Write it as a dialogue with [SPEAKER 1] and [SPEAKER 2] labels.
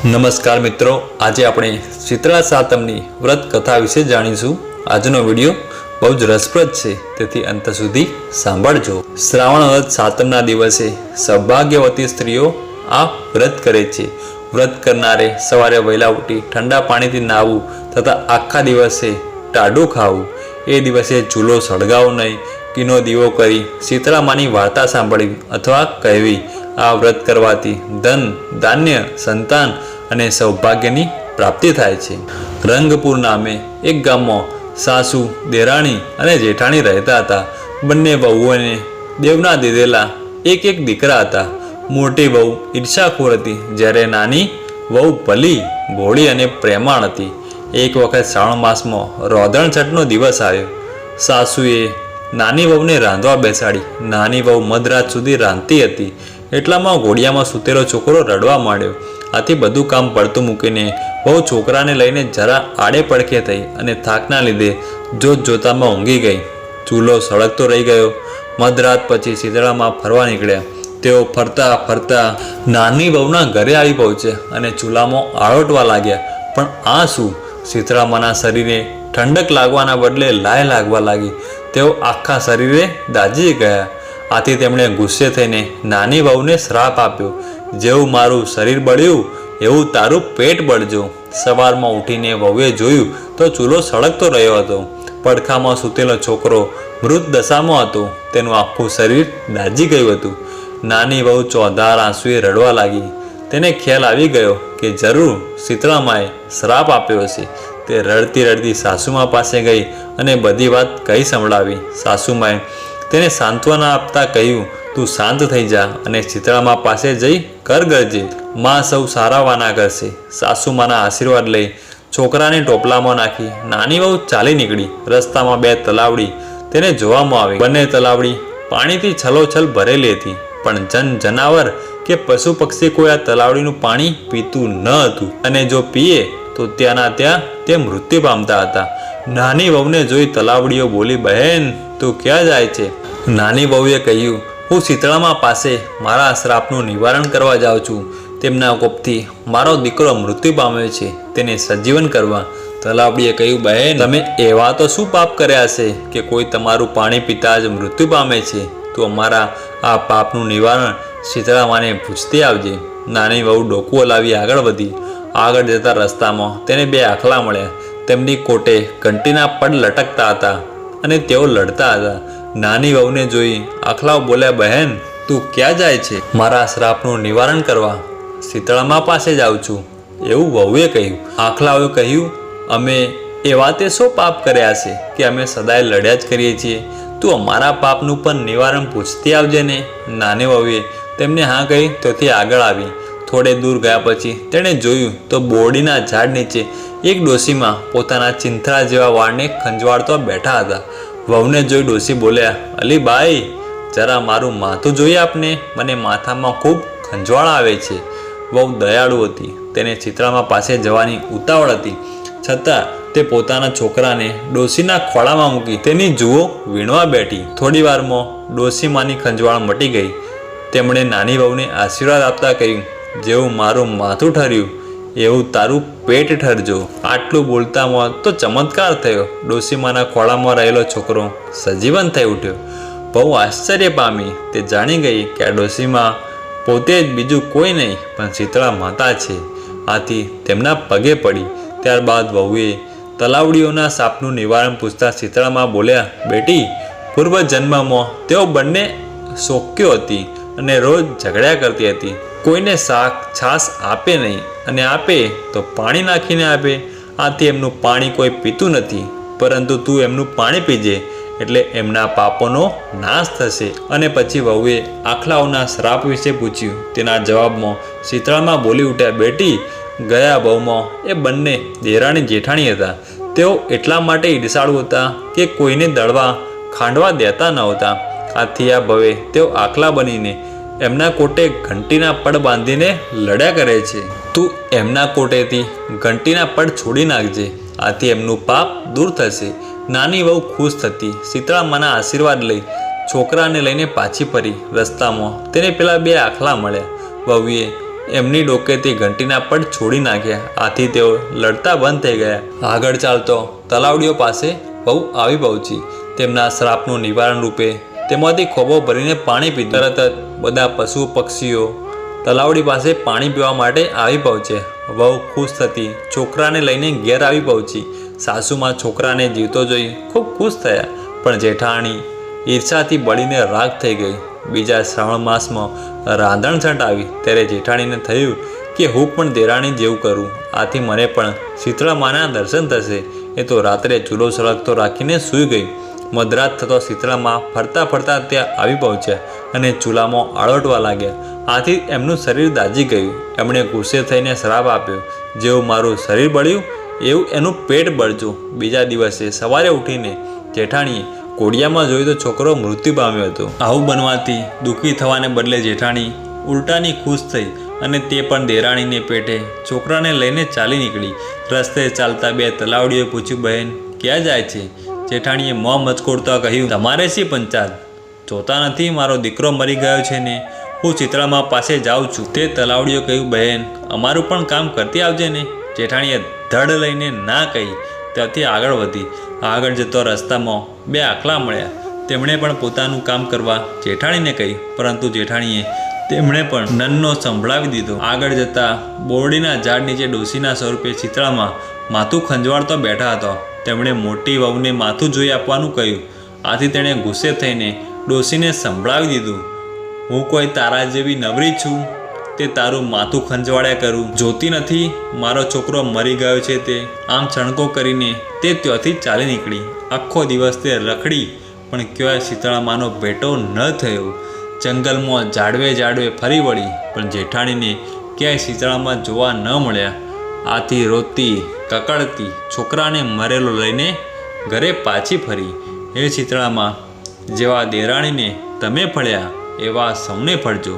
[SPEAKER 1] નમસ્કાર મિત્રો, આજે આપણે શીતળા સાતમની વ્રત કથા વિશે જાણીશું। આજનો વિડીયો બહુ જ રસપ્રદ છે, તેથી અંત સુધી સાંભળજો। શ્રાવણ વદ સાતમના દિવસે સૌભાગ્યવતી સ્ત્રીઓ આ વ્રત કરે છે। વ્રત કરનારે સવારે વહેલા ઉઠી ઠંડા પાણીથી નાહવું તથા આખા દિવસે ટાઢું ખાવું। એ દિવસે ચૂલો સળગાવો નહીં, ઘીનો દીવો કરી શીતળામાની વાર્તા સાંભળવી અથવા કહેવી। આ વ્રત કરવાથી ધન, ધાન્ય, સંતાન અને સૌભાગ્યની પ્રાપ્તિ થાય છે। રંગપુર નામે એક ગામમાં સાસુ, દેરાણી અને જેઠાણી રહેતા હતા। બંને વહુઓને દેવના દીધેલા એક એક દીકરા હતા। મોટી વહુ ઈર્ષાખોર હતી, જ્યારે નાની વહુ ભલી, ભોળી અને પ્રેમાળ હતી। એક વખત શ્રાવણ માસમાં રોધણ છઠનો દિવસ આવ્યો। સાસુએ નાની વહુને રાંધવા બેસાડી। નાની વહુ મધરાત સુધી રાંધતી હતી, એટલામાં ઘોડિયામાં સૂતેલો છોકરો રડવા માંડ્યો। આથી બધું કામ પડતું મૂકીને વહુ છોકરાને લઈને જરા આડે પડખે થઈ અને થાકના લીધે જોતામાં ઊંઘી ગઈ। ચૂલો સળગતો રહી ગયો। મધરાત પછી શીતળામાં ફરવા નીકળ્યા। તેઓ ફરતા ફરતા નાની વહુના ઘરે આવી પહોંચ્યા અને ચૂલામાં આળોટવા લાગ્યા। પણ આ શું? શીતળામાના શરીરે ઠંડક લાગવાના બદલે લાય લાગવા લાગી। તેઓ આખા શરીરે દાઝી ગયા। આથી તેમણે ગુસ્સે થઈને નાની વહુને શ્રાપ આપ્યો, જેવું મારું શરીર બળ્યું એવું તારું પેટ બળજો। સવારમાં ઉઠીને વહુએ જોયું તો ચૂલો સળગતો રહ્યો હતો। પડખામાં સૂતેલો છોકરો મૃત દશામાં હતો, તેનું આખું શરીર દાઝી ગયું હતું। નાની વહુ ચોધાર આંસુએ રડવા લાગી। તેને ખ્યાલ આવી ગયો કે જરૂર શીતળામાએ શ્રાપ આપ્યો હશે। તે રડતી રડતી સાસુમા પાસે ગઈ અને બધી વાત કહી સંભળાવી। સાસુમાએ તેને સાંત્વના આપતા કહ્યું, તું શાંત થઈ જા અને શીતળામા પાસે જઈ કર ગરજે, માં સૌ સારા વાના કરશે। સાસુમાના આશીર્વાદ લઈ છોકરાને ટોપલામાં નાખી નાની વહુ ચાલી નીકળી। રસ્તામાં બે તલાવડી તેને જોવામાં આવી। બંને તલાવડી પાણીથી છલોછલ ભરેલી હતી, પણ જનાવર કે પશુ પક્ષી કોઈ આ તલાવડીનું પાણી પીતું ન હતું, અને જો પીએ તો ત્યાંના ત્યાં તે મૃત્યુ પામતા હતા। નાની વહુને જોઈ તલાવડીઓ બોલી, બહેન તું ક્યાં જાય છે? નાની વહુએ કહ્યું, હું શીતળામા પાસે મારા શ્રાપનું નિવારણ કરવા જાઉં છું। તેમના કોપથી મારો દીકરો મૃત્યુ પામ્યો છે, તેને સજીવન કરવા। તલાવડીએ કહ્યું, બહેન તમે એવા તો શું પાપ કર્યા છે કે કોઈ તમારું પાણી પીતા જ મૃત્યુ પામે છે? તું અમારા આ પાપનું નિવારણ શીતળામાને પૂછતી આવજે। નાની વહુ ડોકું હલાવી આગળ વધી। આગળ જતા રસ્તામાં તેને બે આખલા મળ્યા। તેમની કોટે ઘંટીના પડ લટકતા હતા અને તેઓ લડતા હતા। નાની વહુને જોઈ આખલાઓ બોલ્યા, બહેન તું ક્યાં જાય છે? મારા શ્રાપનું નિવારણ કરવા શીતળામા પાસે જાઉં છું, એવું વહુએ કહ્યું। આખલાઓએ કહ્યું, અમે એવા તે શું પાપ કર્યા છે કે અમે સદાય લડ્યા જ કરીએ છીએ? તું અમારા પાપનું પણ નિવારણ પૂછતી આવજે ને। નાની વહુએ તેમને હા કહી ત્યાંથી આગળ આવી। થોડે દૂર ગયા પછી તેણે જોયું તો બોરડીના ઝાડ નીચે એક ડોશીમાં પોતાના ચિંથરા જેવા વાળને ખંજવાળતો બેઠા હતા। વહુને જોઈ ડોશી બોલ્યા, અલીબાઈ જરા મારું માથું જોઈ આપને, મને માથામાં ખૂબ ખંજવાળ આવે છે। વહુ દયાળુ હતી, તેને શીતળામા પાસે જવાની ઉતાવળ હતી, છતાં તે પોતાના છોકરાને ડોશીના ખોળામાં મૂકી તેની જુઓ વીણવા બેઠી। થોડી વારમાં ડોશીમાની ખંજવાળ મટી ગઈ। તેમણે નાની વહુને આશીર્વાદ આપતા કહ્યું, જેવું મારું માથું ઠર્યું એવું તારું પેટ ઠરજો। આટલું બોલતામાં તો ચમત્કાર થયો। ડોશીમાના ખોળામાં રહેલો છોકરો સજીવન થઈ ઉઠ્યો। બહુ આશ્ચર્ય પામી। તે જાણી ગઈ કે આ ડોશીમા પોતે જ બીજું કોઈ નહીં પણ શીતળા માતા છે। આથી તેમના પગે પડી। ત્યારબાદ વહુએ તલાવડીઓના સાપનું નિવારણ પૂછતા શીતળામા બોલ્યા, બેટી પૂર્વ જન્મમાં તેઓ બંને શોક્યો હતી અને રોજ ઝઘડ્યા કરતી હતી। કોઈને શાક છાશ આપે નહીં, અને આપે તો પાણી નાખીને આપે। આથી એમનું પાણી કોઈ પીતું નથી, પરંતુ તું એમનું પાણી પીજે એટલે એમના પાપોનો નાશ થશે। અને પછી વહુએ આખલાઓના શ્રાપ વિશે પૂછ્યું। તેના જવાબમાં શીતળામા બોલી ઉઠ્યા, બેટી ગયા ભવમાં એ બંને દેરાણી જેઠાણી હતા। તેઓ એટલા માટે ઈર્ષાળુ હતા કે કોઈને દળવા ખાંડવા દેતા નહોતા। આથી આ ભવે તેઓ આખલા બનીને એમના કોટે ઘંટીના પડ બાંધીને લડ્યા કરે છે। તું એમના કોટેથી ઘંટીના પડ છોડી નાખજે, આથી એમનું પાપ દૂર થશે। નાની વહુ ખુશ થતી। શીતળામાના આશીર્વાદ લઈ છોકરાને લઈને પાછી ફરી। રસ્તામાં તેને પેલા બે આખલા મળ્યા। વહુએ એમની ડોકે તે ઘંટીના પટ છોડી નાખ્યા. આથી તેઓ લડતા બંધ થઈ ગયા. આગળ ચાલતો તલાવડીઓ પાસે વહુ આવી પહોંચી. તેમના શ્રાપનું નિવારણ રૂપે તેમાંથી ખોબો ભરીને પાણી પીધું. તરત જ બધા પશુ પક્ષીઓ તલાવડી પાસે પાણી પીવા માટે આવી પહોંચ્યા. વહુ ખુશ થતી છોકરાને લઈને ઘેર આવી પહોંચી. સાસુમાં છોકરાને જીવતો જોઈ ખૂબ ખુશ થયા, પણ જેઠાણી ઈર્ષાથી બળીને રાગ થઈ ગઈ. બીજા શ્રાવણ માસમાં રાંધણછટ આવી ત્યારે જેઠાણીને થયું કે હું પણ દેરાણી જેવું કરું. આથી મને પણ શીતળા માના દર્શન થશે. એ તો રાત્રે ચૂલો સળગતો રાખીને સૂઈ ગઈ. મધરાત થતો શીતળામાં ફરતા ફરતા ત્યાં આવી પહોંચ્યા અને ચૂલામાં આળોટવા લાગ્યા. આથી એમનું શરીર દાઝી ગયું. એમણે ગુસ્સે થઈને શ્રાપ આપ્યો, જેવું મારું શરીર બળ્યું એવું એનું પેટ બળજો. બીજા દિવસે સવારે ઉઠીને જેઠાણીએ કોડિયામાં જોયું તો છોકરો મૃત્યુ પામ્યો હતો. આવું બનવાથી દુઃખી થવાને બદલે જેઠાણી ઉલટાની ખુશ થઈ અને તે પણ દેરાણીને પેટે છોકરાને લઈને ચાલી નીકળી. રસ્તે ચાલતા બે તલાવડીઓએ પૂછ્યું, બહેન ક્યાં જાય છે? જેઠાણીએ મોં મચકોડતા કહ્યું, તમારે શી પંચાત? જોતા નથી મારો દીકરો મરી ગયો છે ને? હું ચિત્રામાં પાસે જાઉં છું. તે તલાવડીઓ કહ્યું, બહેન અમારું પણ કામ કરતી આવજે ને. જેઠાણીએ ધડ લઈને ના કહી ત્યાંથી આગળ વધી. આગળ જતો રસ્તામાં બે આખલા મળ્યા. તેમણે પણ પોતાનું કામ કરવા જેઠાણીને કહ્યું, પરંતુ જેઠાણીએ તેમણે પણ નન્નો સંભળાવી દીધો. આગળ જતા બોરડીના ઝાડ નીચે ડોશીના સ્વરૂપે ચિત્રામાં માથું ખંજવાળતો બેઠા હતો. તેમણે મોટી વહુને માથું જોઈ આપવાનું કહ્યું. આથી તેણે ગુસ્સે થઈને ડોશીને સંભળાવી દીધું, હું કોઈ તારા જેવી નવરી છું તે તારું માથું ખંજવાળ્યા કરું? જોતી નથી મારો છોકરો મરી ગયો છે તે? આમ છણકો કરીને તે ત્યાંથી ચાલી નીકળી. આખો દિવસ તે રખડી, પણ ક્યાંય શીતળામાનો ભેટો ન થયો. જંગલમાં ઝાડવે ફરી વળી, પણ જેઠાણીને ક્યાંય શીતળામાં જોવા ન મળ્યા. આથી રોતી કકડતી છોકરાને મરેલો લઈને ઘરે પાછી ફરી. હે શીતળામાં, જેવા દેરાણીને તમે ફળ્યા એવા સૌને ફળજો.